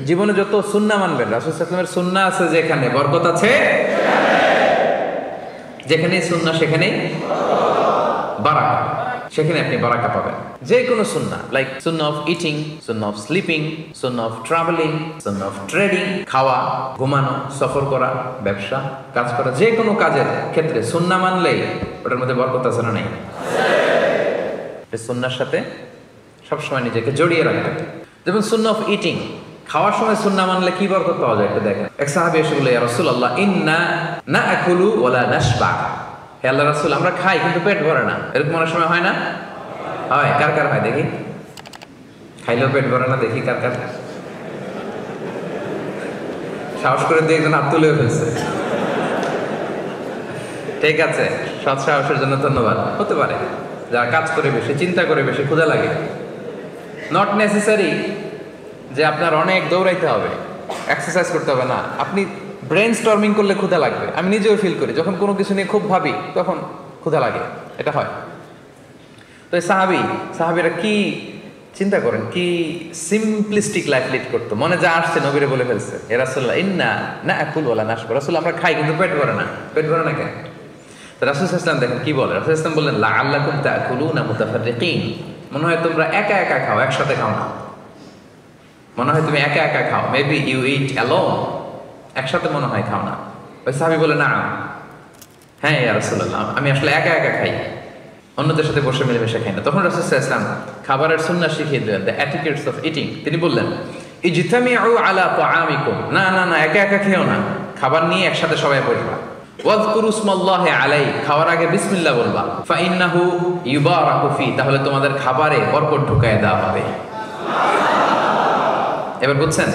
জীবনে যত সুন্নাহ মানবেন, রাসূল সাল্লাল্লাহু আলাইহি ওয়াসাল্লামের সুন্নাহ আছে যেখানে বরকত আছে, যেখানেই সুন্নাহ সেখানেই বারাকা, সেখানে আপনি বারাকা পাবেন। যে কোনো সুন্নাহ, like Sunnah of eating, Sunnah of sleeping, Sunnah of travelling, Sunnah of trading, খাওয়া, ঘুমানো, সফর করা, ব্যবসা, কাজ করা, যে কোনো কাজের ক্ষেত্রে সুন্নাহ মানলেই ওটার মধ্যে বরকত আছে না নাই? সুন্নাহর সাথে সবসময় নিজেকে জড়িয়ে রাখবেন। যেমন সুন্নাহ অফ ইটিং, খাওয়ার সময় সুন্নাহ মানলে কি বরকত পাওয়া যায় একটু দেখেন। এক সাহাবী এসে বলল, ইয়া রাসূলুল্লাহ, ইন্না নাআকুলু ওয়া লা নাশবা। হে আল্লাহর রাসূল, আমরা খাই কিন্তু পেট ভরে না। এরকম অনেক সময় হয় না? হয়। কার কার হয় দেখি? খাইলেও পেট ভরে না, দেখি কার কার। সাহস করে দিয়ে একজন হাত তুলেও ফেলছে। ঠিক আছে, সৎ সাহসের জন্য ধন্যবাদ। হতে পারে যারা কাজ করে বেশি, চিন্তা করে বেশি, ক্ষুধা লাগে। নট নেসেসারি যে আপনার অনেক দৌড়াইতে হবে, এক্সারসাইজ করতে হবে না। আপনি ব্রেন স্টর্মিং করলে ক্ষুধা লাগবে। আমি নিজেও ফিল করি, যখন কোনো কিছু নিয়ে খুব ভাবি তখন ক্ষুধা লাগে, এটা হয়। তো এই সাহাবীরা কি চিন্তা করেন, কি সিম্পলিস্টিক লাইফ লিড করতো। মনে যা আসছে নবীরে বলে ফেলছে, এ রাসূলুল্লাহ, ইন্না নাআকুলু ওয়া লা নাশবা। রাসূল, আমরা খাই কিন্তু পেট ভরে না। পেট ভরে না কেন? তো রাসূল সাল্লাল্লাহু আলাইহি ওয়াসাল্লাম দেখেন কি বলে। রাসূল সাল্লাল্লাহু আলাইহি ওয়াসাল্লাম বললেন, লাআল্লাকুম তাআকুলুনা মুতাফাররিকিন। মনে হয় তোমরা একা একা খাও, একসাথে খাও না। মনে হয় তুমি একা একা খাও, মেবি ইউ ইট অ্যালোন, একসাথে মনে হয় খাও না। ওই সাহাবী বলে, না, হ্যাঁ ইয়া রাসূলুল্লাহ, আমি আসলে একা একা খাই, অন্যদের সাথে বসে মিলেমিশে খাই না। তখন রাসূল সাল্লাল্লাহু আলাইহি ওয়াসাল্লাম খাবারের সুন্নাহ শিখিয়ে দিলেন, দ্য এটিকেটস অফ ইটিং। তিনি বললেন, ইজতামিউ আলা তাআমিকুম, না না না, একা একা খেও না, খাবার নিয়ে একসাথে সবাই বসবা। ওয়াযকুরু ইসমাল্লাহি আলাইহি, খাওয়ার আগে বিসমিল্লাহ বলবা। ফাইন্নাহু ইউবারাকু ফি, তাহলে তোমাদের খাবারে বরকত ঢুকায় দেওয়া হবে। এবার বুঝছেন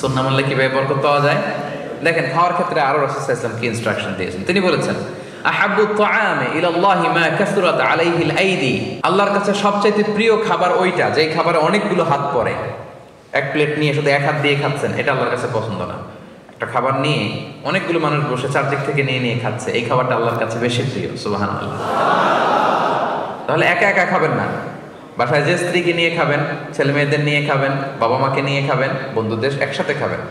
সুন্নাহ মানলে কিভাবে বরকত পাওয়া যায়? দেখেন খাওয়ার ক্ষেত্রে আরো রাসূল সাল্লাল্লাহু আলাইহি ওয়াসাল্লাম কি ইনস্ট্রাকশন দিয়েছেন। তিনি বলেছেন, আহাব্বু তাআমি ইলাল্লাহি মা কাসরাত আলাইহিল আইদি, আল্লাহর কাছে সবচাইতে প্রিয় খাবার ওইটা যেই খাবারে অনেকগুলো হাত পড়ে। এক প্লেট নিয়ে শুধু এক হাত দিয়ে খাচ্ছেন, এটা আল্লাহর কাছে পছন্দ না। একটা খাবার নিয়ে অনেকগুলো মানুষ বসে চারদিক থেকে নিয়ে নিয়ে খাচ্ছে, এই খাবারটা আল্লাহর কাছে বেশি প্রিয়। সুবহানাল্লাহ। তাহলে একা একা খাবেন না, বাসায় যে স্ত্রীকে নিয়ে খাবেন, ছেলে মেয়েদের নিয়ে খাবেন, বাবা মাকে নিয়ে খাবেন, বন্ধুদের একসাথে খাবেন।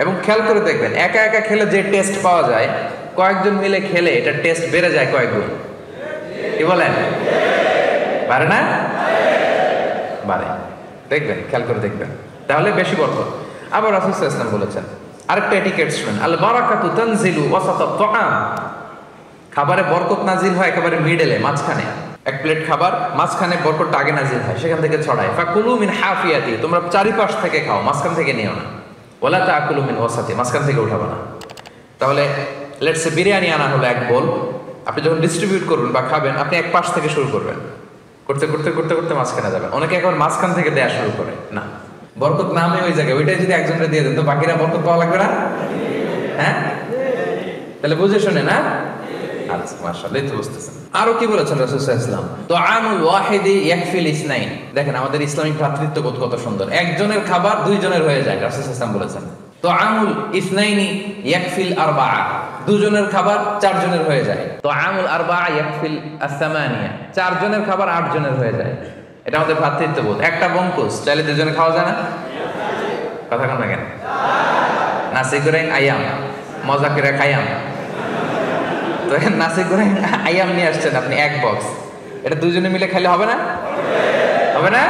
এবং খেয়াল করে দেখবেন, একা একা খেলে যে টেস্ট পাওয়া যায়, কয়েকজন মিলে খেলে এটা টেস্ট বেড়ে যায় কয়েক গুণ। কি বলেন? বাড়ে না? বাড়ে। দেখবেন, খেয়াল করে দেখবেন, তাহলে বেশি বরকত। আবার রাসূল সাল্লাল্লাহু আলাইহি ওয়াসাল্লাম বলেছেন আরেকটা এটিকেট শুনেন, আল বারাকাতু তানজিলু ওয়াসাতাত তাআম, খাবারে বরকত নাজিল হয় একেবারে মিডলে, মাঝখানে। এক প্লেট খাবার, মাঝখানে বরকতটা আগে নাজিল হয়, সেখান থেকে ছড়ায়। ফাকুলু মিন হাফিয়াতি, তোমরা চারিপাশ থেকে খাও, মাঝখান থেকে নিও না। ওয়ালা তাকুলু মিন ওয়াসাতি, মাঝখান থেকে উঠাবে না। তাহলে লেটস সে বিরিয়ানি আনা হলো এক বোল, আপনি যখন ডিস্ট্রিবিউট করবেন বা খাবেন, আপনি এক পাশ থেকে শুরু করবেন, করতে করতে করতে করতে মাঝখানে যাবেন। অনেকে এখন মাঝখান থেকে দেয়া শুরু করে, না, বরকত নামে ওই জায়গায়, ওইটাই যদি একজনকে দিয়ে দেন তো বাকিরা বরকত পাওয়া লাগবে না? হ্যাঁ, তাহলে বুঝে শুনে না? আচ্ছা, মাশাআল্লাহ, এই তো বুঝতেছেন। আরো কি বলেছেন রাসূল সাল্লাল্লাহু আলাইহি ওয়াসাল্লাম, তুআমুল ওয়াহিদি ইয়াকফিল ইসনাইন। দেখেন আমাদের ইসলামিক ভ্রাতৃত্ববোধ কত সুন্দর। একজনের খাবার দুইজনের হয়ে যায়, রাসূল সাল্লাল্লাহু আলাইহি ওয়াসাল্লাম বলেছেন। তুআমুল ইসনাইনি ইয়াকফিল আরবাআ, দুজনের খাবার চারজনের হয়ে যায়। তুআমুল আরবাআ ইয়াকফিল আস-সামানিয়া, চারজনের খাবার আটজনের হয়ে যায়। এটা আমাদের ভ্রাতৃত্ববোধ। একটা বঙ্কুস চাইলে দুজনে খাওয়া যায় না? কথা কন না কেন? নাসি গোরেং আয়াম, মজা করে খায়াম। তো নাসি গোরেং আয়াম নিয়ে আসছেন আপনি এক বক্স, এটা দুজনে মিলে খাইলে হবে না? হবে না?